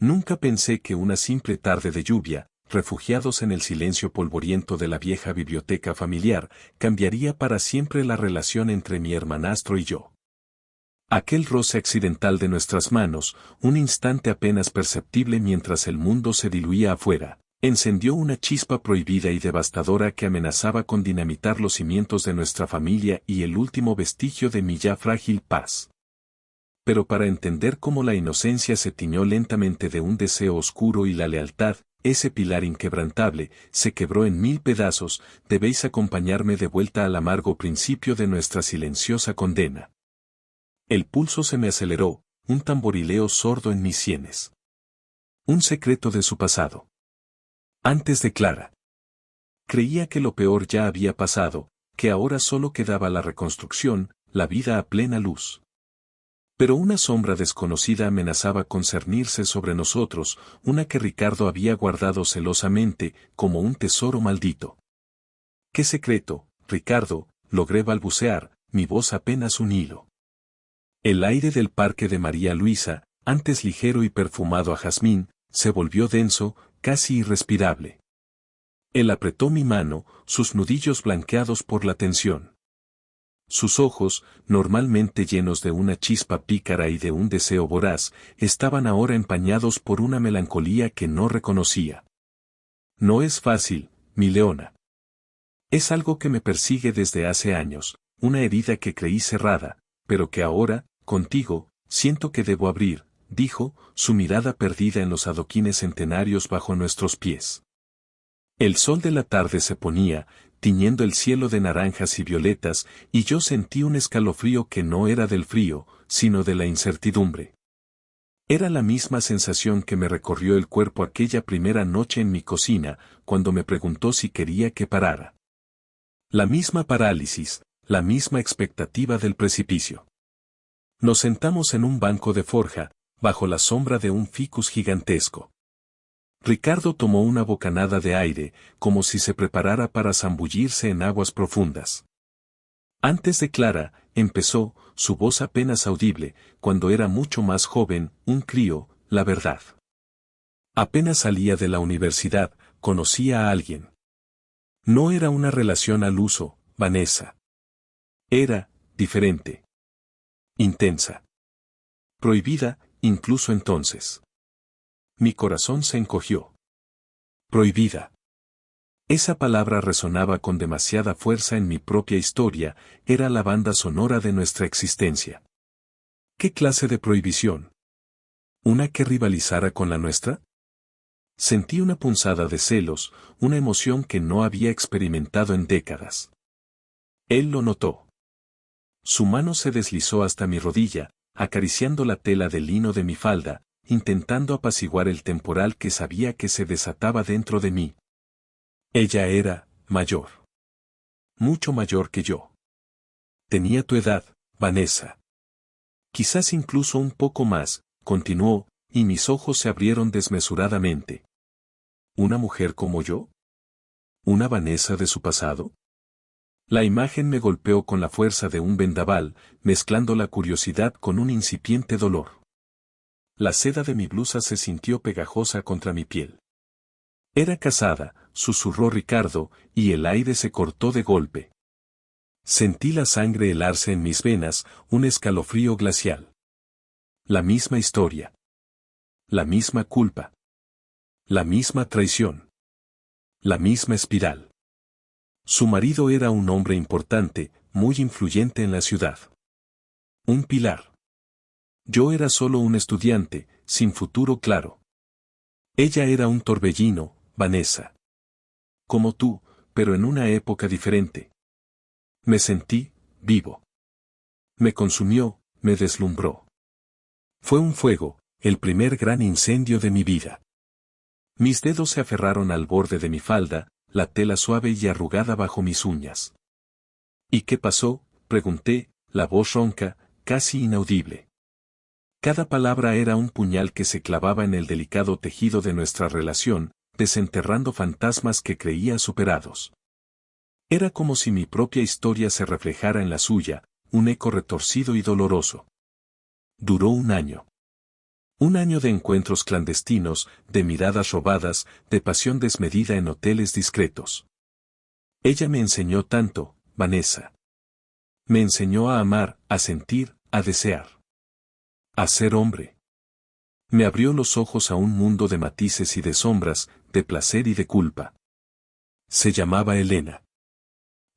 Nunca pensé que una simple tarde de lluvia, refugiados en el silencio polvoriento de la vieja biblioteca familiar, cambiaría para siempre la relación entre mi hermanastro y yo. Aquel roce accidental de nuestras manos, un instante apenas perceptible mientras el mundo se diluía afuera, encendió una chispa prohibida y devastadora que amenazaba con dinamitar los cimientos de nuestra familia y el último vestigio de mi ya frágil paz. Pero para entender cómo la inocencia se tiñó lentamente de un deseo oscuro y la lealtad, ese pilar inquebrantable, se quebró en mil pedazos, debéis acompañarme de vuelta al amargo principio de nuestra silenciosa condena. El pulso se me aceleró, un tamborileo sordo en mis sienes. Un secreto de su pasado. Antes de Clara. Creía que lo peor ya había pasado, que ahora solo quedaba la reconstrucción, la vida a plena luz. Pero una sombra desconocida amenazaba con cernirse sobre nosotros, una que Ricardo había guardado celosamente, como un tesoro maldito. ¿Qué secreto, Ricardo? Logré balbucear, mi voz apenas un hilo. El aire del parque de María Luisa, antes ligero y perfumado a jazmín, se volvió denso, casi irrespirable. Él apretó mi mano, sus nudillos blanqueados por la tensión. Sus ojos, normalmente llenos de una chispa pícara y de un deseo voraz, estaban ahora empañados por una melancolía que no reconocía. No es fácil, mi Leona. Es algo que me persigue desde hace años, una herida que creí cerrada, pero que ahora, contigo, siento que debo abrir, dijo, su mirada perdida en los adoquines centenarios bajo nuestros pies. El sol de la tarde se ponía, tiñendo el cielo de naranjas y violetas, y yo sentí un escalofrío que no era del frío, sino de la incertidumbre. Era la misma sensación que me recorrió el cuerpo aquella primera noche en mi cocina, cuando me preguntó si quería que parara. La misma parálisis, la misma expectativa del precipicio. Nos sentamos en un banco de forja, bajo la sombra de un ficus gigantesco. Ricardo tomó una bocanada de aire, como si se preparara para zambullirse en aguas profundas. Antes de Clara, empezó, su voz apenas audible, cuando era mucho más joven, un crío, la verdad. Apenas salía de la universidad, conocía a alguien. No era una relación al uso, Vanessa. Era, diferente. Intensa. Prohibida, incluso entonces. Mi corazón se encogió. Prohibida. Esa palabra resonaba con demasiada fuerza en mi propia historia, era la banda sonora de nuestra existencia. ¿Qué clase de prohibición? ¿Una que rivalizara con la nuestra? Sentí una punzada de celos, una emoción que no había experimentado en décadas. Él lo notó. Su mano se deslizó hasta mi rodilla, acariciando la tela de lino de mi falda, intentando apaciguar el temporal que sabía que se desataba dentro de mí. Ella era, mayor. Mucho mayor que yo. Tenía tu edad, Vanessa. Quizás incluso un poco más, continuó, y mis ojos se abrieron desmesuradamente. ¿Una mujer como yo? ¿Una Vanessa de su pasado? La imagen me golpeó con la fuerza de un vendaval, mezclando la curiosidad con un incipiente dolor. La seda de mi blusa se sintió pegajosa contra mi piel. Era casada, susurró Ricardo, y el aire se cortó de golpe. Sentí la sangre helarse en mis venas, un escalofrío glacial. La misma historia. La misma culpa. La misma traición. La misma espiral. Su marido era un hombre importante, muy influyente en la ciudad. Un pilar. Yo era solo un estudiante, sin futuro claro. Ella era un torbellino, Vanessa. Como tú, pero en una época diferente. Me sentí, vivo. Me consumió, me deslumbró. Fue un fuego, el primer gran incendio de mi vida. Mis dedos se aferraron al borde de mi falda, la tela suave y arrugada bajo mis uñas. ¿Y qué pasó?, pregunté, la voz ronca, casi inaudible. Cada palabra era un puñal que se clavaba en el delicado tejido de nuestra relación, desenterrando fantasmas que creía superados. Era como si mi propia historia se reflejara en la suya, un eco retorcido y doloroso. Duró un año. Un año de encuentros clandestinos, de miradas robadas, de pasión desmedida en hoteles discretos. Ella me enseñó tanto, Vanessa. Me enseñó a amar, a sentir, a desear. A ser hombre. Me abrió los ojos a un mundo de matices y de sombras, de placer y de culpa. Se llamaba Elena.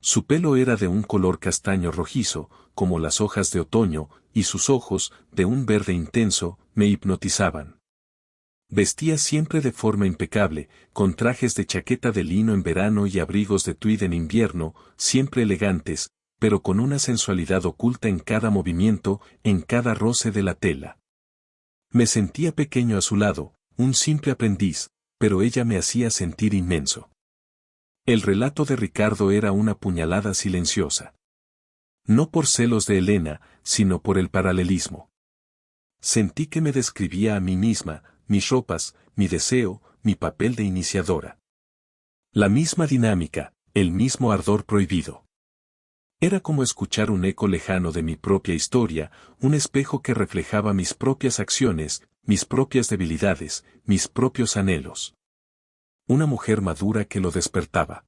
Su pelo era de un color castaño rojizo, como las hojas de otoño, y sus ojos, de un verde intenso, me hipnotizaban. Vestía siempre de forma impecable, con trajes de chaqueta de lino en verano y abrigos de tweed en invierno, siempre elegantes, pero con una sensualidad oculta en cada movimiento, en cada roce de la tela. Me sentía pequeño a su lado, un simple aprendiz, pero ella me hacía sentir inmenso. El relato de Ricardo era una puñalada silenciosa. No por celos de Elena, sino por el paralelismo. Sentí que me describía a mí misma, mis ropas, mi deseo, mi papel de iniciadora. La misma dinámica, el mismo ardor prohibido. Era como escuchar un eco lejano de mi propia historia, un espejo que reflejaba mis propias acciones, mis propias debilidades, mis propios anhelos. Una mujer madura que lo despertaba.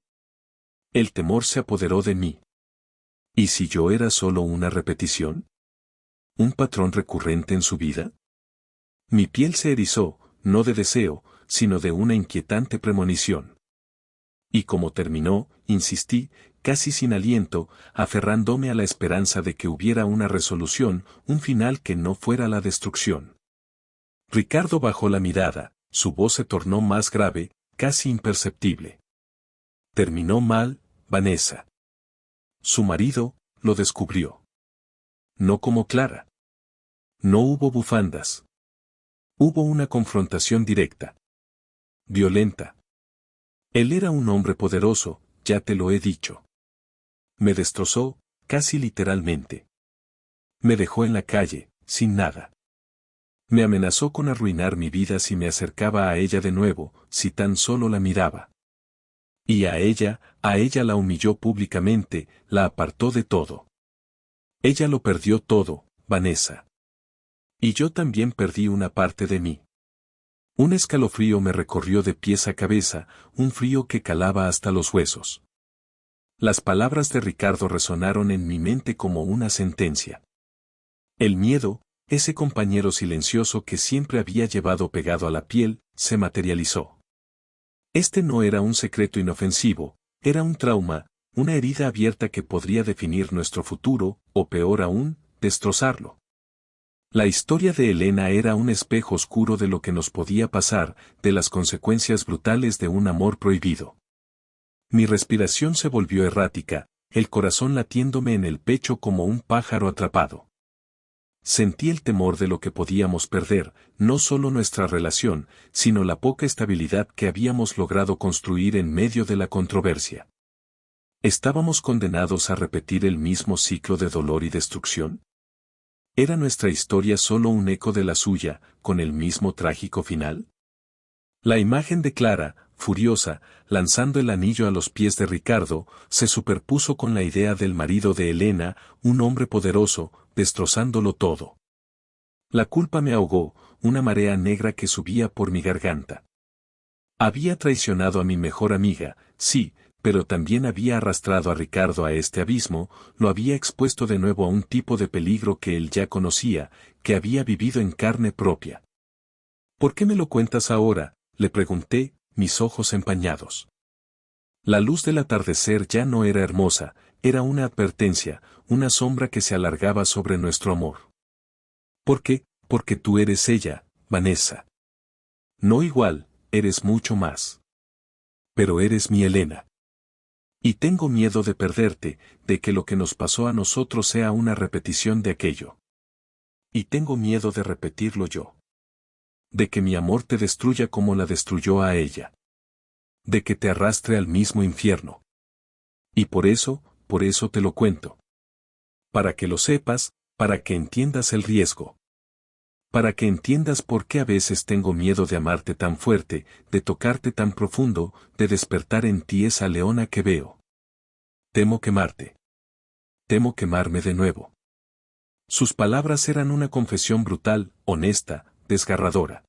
El temor se apoderó de mí. ¿Y si yo era solo una repetición? ¿Un patrón recurrente en su vida? Mi piel se erizó, no de deseo, sino de una inquietante premonición. Y como terminó, insistí, casi sin aliento, aferrándome a la esperanza de que hubiera una resolución, un final que no fuera la destrucción. Ricardo bajó la mirada, su voz se tornó más grave, casi imperceptible. Terminó mal, Vanessa. Su marido, lo descubrió. No como Clara. No hubo bufandas. Hubo una confrontación directa. Violenta. Él era un hombre poderoso, ya te lo he dicho. Me destrozó, casi literalmente. Me dejó en la calle, sin nada. Me amenazó con arruinar mi vida si me acercaba a ella de nuevo, si tan solo la miraba. Y a ella la humilló públicamente, la apartó de todo. Ella lo perdió todo, Vanessa. Y yo también perdí una parte de mí. Un escalofrío me recorrió de pies a cabeza, un frío que calaba hasta los huesos. Las palabras de Ricardo resonaron en mi mente como una sentencia. El miedo, ese compañero silencioso que siempre había llevado pegado a la piel, se materializó. Este no era un secreto inofensivo, era un trauma, una herida abierta que podría definir nuestro futuro, o peor aún, destrozarlo. La historia de Elena era un espejo oscuro de lo que nos podía pasar, de las consecuencias brutales de un amor prohibido. Mi respiración se volvió errática, el corazón latiéndome en el pecho como un pájaro atrapado. Sentí el temor de lo que podíamos perder, no solo nuestra relación, sino la poca estabilidad que habíamos logrado construir en medio de la controversia. ¿Estábamos condenados a repetir el mismo ciclo de dolor y destrucción? ¿Era nuestra historia solo un eco de la suya, con el mismo trágico final? La imagen de Clara, furiosa, lanzando el anillo a los pies de Ricardo, se superpuso con la idea del marido de Elena, un hombre poderoso, destrozándolo todo. La culpa me ahogó, una marea negra que subía por mi garganta. Había traicionado a mi mejor amiga, sí, pero también había arrastrado a Ricardo a este abismo, lo había expuesto de nuevo a un tipo de peligro que él ya conocía, que había vivido en carne propia. ¿Por qué me lo cuentas ahora?, le pregunté, mis ojos empañados. La luz del atardecer ya no era hermosa, era una advertencia, una sombra que se alargaba sobre nuestro amor. ¿Por qué? Porque tú eres ella, Vanessa. No igual, eres mucho más. Pero eres mi Elena. Y tengo miedo de perderte, de que lo que nos pasó a nosotros sea una repetición de aquello. Y tengo miedo de repetirlo yo. De que mi amor te destruya como la destruyó a ella. De que te arrastre al mismo infierno. Y por eso te lo cuento. Para que lo sepas, para que entiendas el riesgo. Para que entiendas por qué a veces tengo miedo de amarte tan fuerte, de tocarte tan profundo, de despertar en ti esa leona que veo. Temo quemarte. Temo quemarme de nuevo. Sus palabras eran una confesión brutal, honesta, desgarradora.